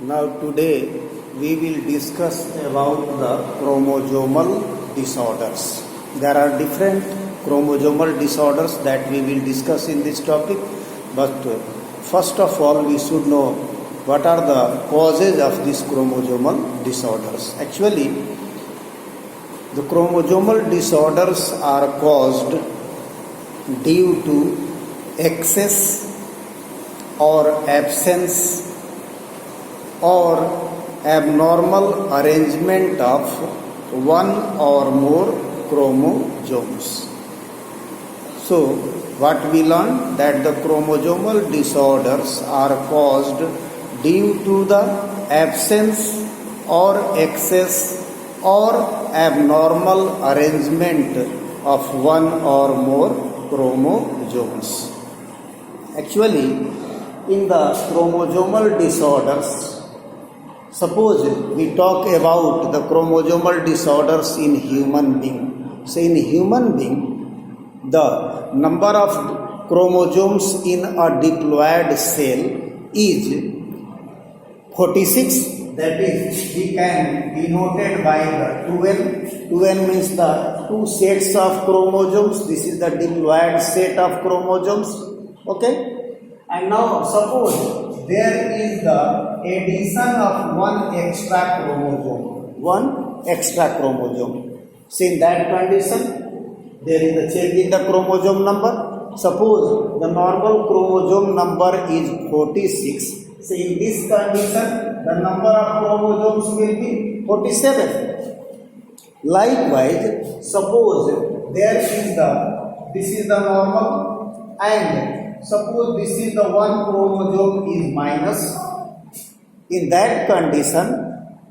Now today we will discuss about the chromosomal disorders. There are different chromosomal disorders that we will discuss in this topic, but first of all we should know what are the causes of these chromosomal disorders. Actually, the chromosomal disorders are caused due to excess or absence or abnormal arrangement of one or more chromosomes. So, what we learned that the chromosomal disorders are caused due to the absence or excess or abnormal arrangement of one or more chromosomes. Actually, in the chromosomal disorders, suppose we talk about the chromosomal disorders in human being. So in human being, the number of chromosomes in a diploid cell is 46. That is, we can denote it by the 12. 12 means the two sets of chromosomes. This is the diploid set of chromosomes. Okay. And now suppose there is the addition of one extra chromosome. One extra chromosome. So in that condition, there is a change in the chromosome number. Suppose the normal chromosome number is 46. So in this condition, the number of chromosomes will be 47. Likewise, suppose this is the normal, and suppose this is the one chromosome is minus. In that condition,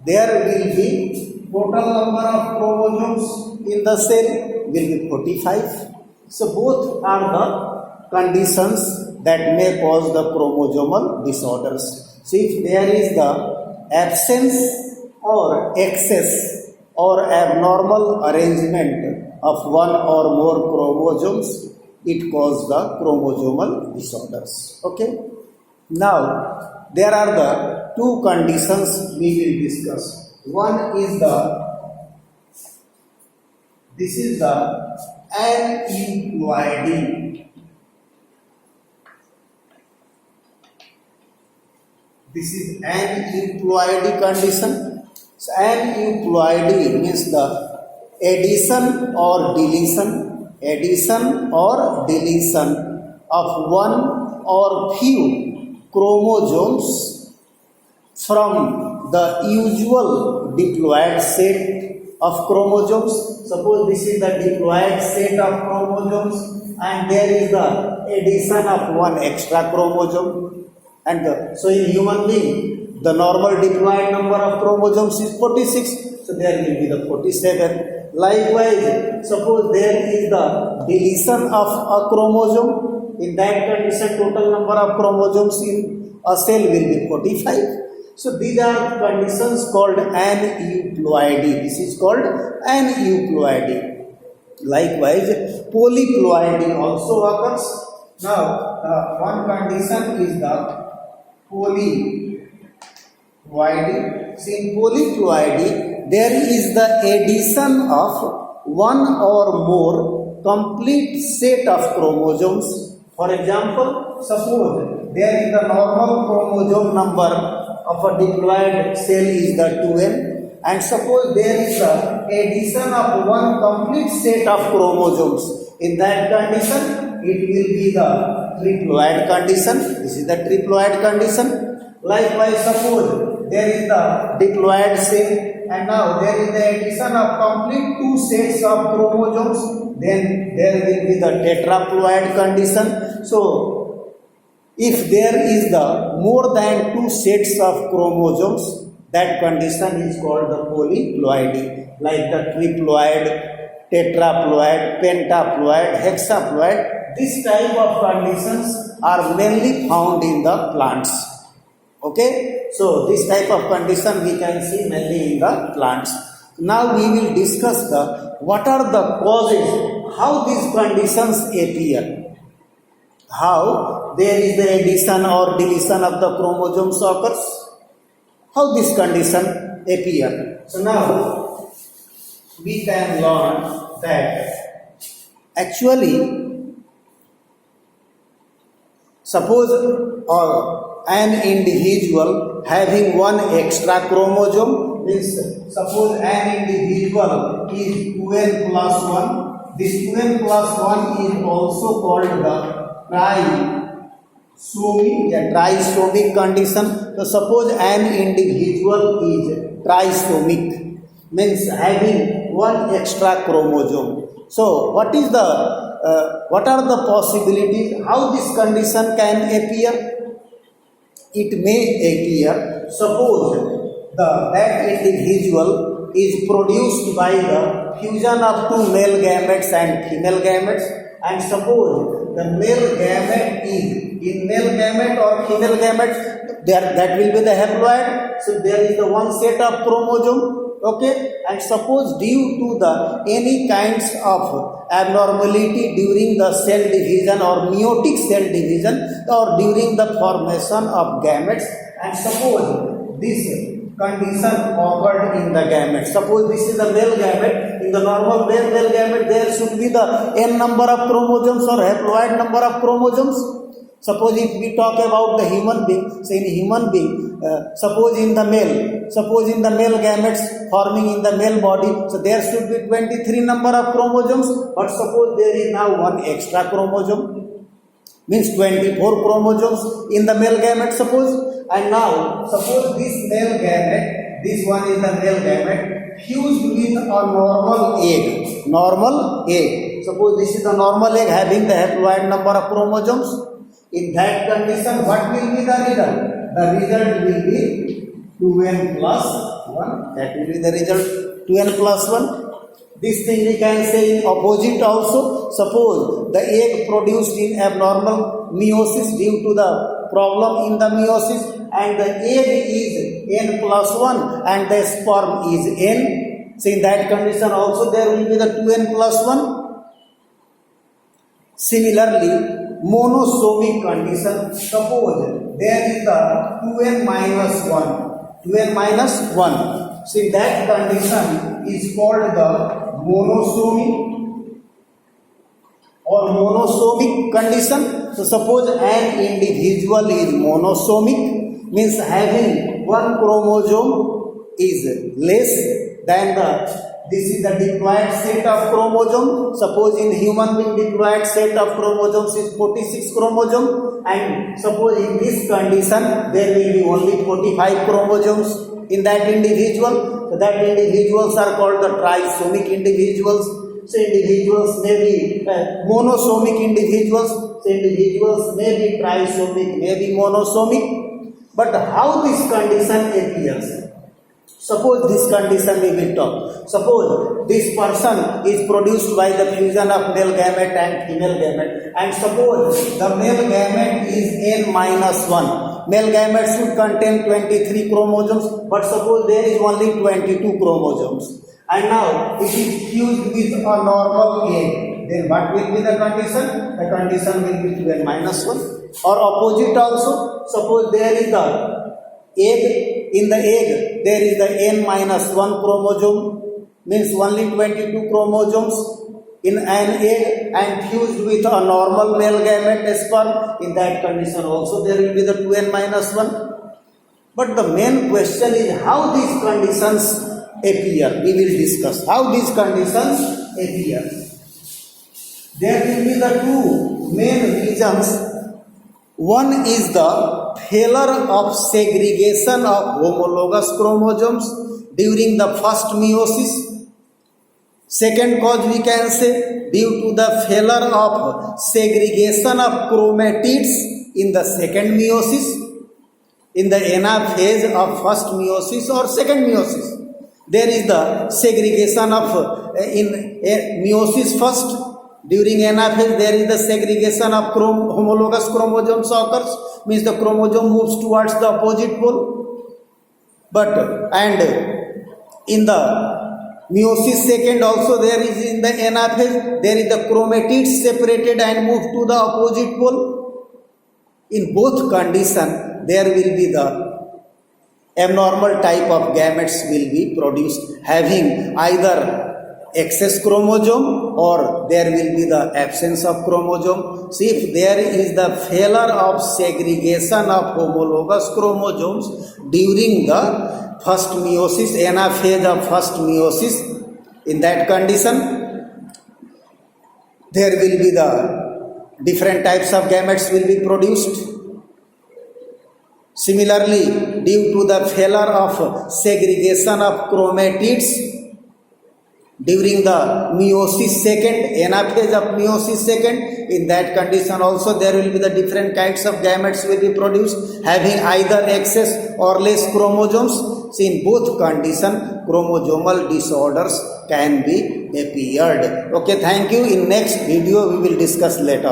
there will be total number of chromosomes in the cell will be 45. So both are the conditions that may cause the chromosomal disorders. So if there is the absence or excess or abnormal arrangement of one or more chromosomes, it causes the chromosomal disorders. Okay. Now there are the two conditions we will discuss. One is this is the aneuploidy. This is aneuploidy condition. So aneuploidy means the addition or deletion of one or few chromosomes from the usual diploid set of chromosomes. Suppose this is the diploid set of chromosomes and there is the addition of one extra chromosome. And so in human being, the normal diploid number of chromosomes is 46. So there will be the 47. Likewise, suppose there is the deletion of a chromosome. In that condition, total number of chromosomes in a cell will be 45. So these are conditions called aneuploidy. This is called aneuploidy. Likewise, polyploidy also occurs. Now, one condition is the polyploidy. So in polyploidy, there is the addition of one or more complete set of chromosomes. For example, suppose there is the normal chromosome number of a diploid cell is the 2n, and suppose there is the addition of one complete set of chromosomes. In that condition, it will be the triploid condition. This is the triploid condition. Likewise, suppose there is the diploid cell and now there is the addition of complete two sets of chromosomes, then there will be the tetraploid condition. So, if there is the more than two sets of chromosomes, that condition is called the polyploidy, like the triploid, tetraploid, pentaploid, hexaploid. This type of conditions are mainly found in the plants. Okay, so this type of condition we can see mainly in the plants. Now we will discuss what are the causes, how these conditions appear. how there is the addition or deletion of the chromosomes occurs. How this condition appear? So now we can learn that actually suppose an individual having one extra chromosome, means suppose an individual is 2n plus 1, this 2n plus 1 is also called the trisomic condition. So suppose an individual is trisomic, means having one extra chromosome. So what are the possibilities how this condition can appear? It may appear, suppose that individual is produced by the fusion of two male gametes and female gametes, and suppose the male gamete is in male gamete or female gamete, that will be the haploid. So there is the one set of chromosome. Okay, and suppose due to the any kinds of abnormality during the cell division or meiotic cell division or during the formation of gametes, and suppose this condition occurred in the gamete. Suppose this is the male gamete. In the normal male gamete, there should be the n number of chromosomes or haploid number of chromosomes. Suppose if we talk about the human being, say in human being, suppose in the male gametes forming in the male body, so there should be 23 number of chromosomes, but suppose there is now one extra chromosome, means 24 chromosomes in the male gamete suppose, and now suppose this male gamete, this one is the male gamete fused with a normal egg, suppose this is the normal egg having the haploid number of chromosomes. In that condition, what will be the result? The result will be 2n plus 1. That will be the result 2n plus 1. This thing we can say in opposite also. Suppose the egg produced in abnormal meiosis due to the problem in the meiosis, and the egg is n plus 1 and the sperm is n. So in that condition also there will be the 2n plus 1. Similarly, monosomic condition, suppose there is the 2n minus 1. So in that condition is called the monosomic condition. So suppose an individual is monosomic, means having one chromosome is less than this is the diploid set of chromosomes. Suppose in human being diploid set of chromosomes is 46 chromosomes, and suppose in this condition there will be only 45 chromosomes in that individual. So that individuals are called the trisomic individuals. So individuals may be monosomic individuals. So individuals may be trisomic, may be monosomic. But how this condition appears? Suppose this condition we will talk. Suppose this person is produced by the fusion of male gamete and female gamete, and suppose the male gamete is n minus 1. Male gamete should contain 23 chromosomes, but suppose there is only 22 chromosomes. And now it is fused with a normal egg. Then what will be the condition? The condition will be 2n minus 1. Or opposite also. Suppose there is the egg. In the egg, there is the n minus 1 chromosome, means only 22 chromosomes in an egg, and fused with a normal male gamete sperm. In that condition also there will be the 2n minus 1. But the main question is how these conditions appear. We will discuss how these conditions appear. There will be the two main reasons. One is the failure of segregation of homologous chromosomes during the first meiosis. Second cause we can say due to the failure of segregation of chromatids in the second meiosis, in the anaphase of first meiosis or second meiosis. There is the segregation of in meiosis first. During anaphase, there is the segregation of homologous chromosomes occurs, means the chromosome moves towards the opposite pole. And in the meiosis second also there is in the anaphase, there is the chromatids separated and moved to the opposite pole. In both conditions, there will be the abnormal type of gametes will be produced having either excess chromosome or there will be the absence of chromosome. See, if there is the failure of segregation of homologous chromosomes during the first meiosis, anaphase of first meiosis, in that condition there will be the different types of gametes will be produced. Similarly, due to the failure of segregation of chromatids during the meiosis second, anaphase of meiosis second, in that condition also there will be the different kinds of gametes will be produced having either excess or less chromosomes. So in both condition chromosomal disorders can be appeared. Okay, thank you. In next video we will discuss later.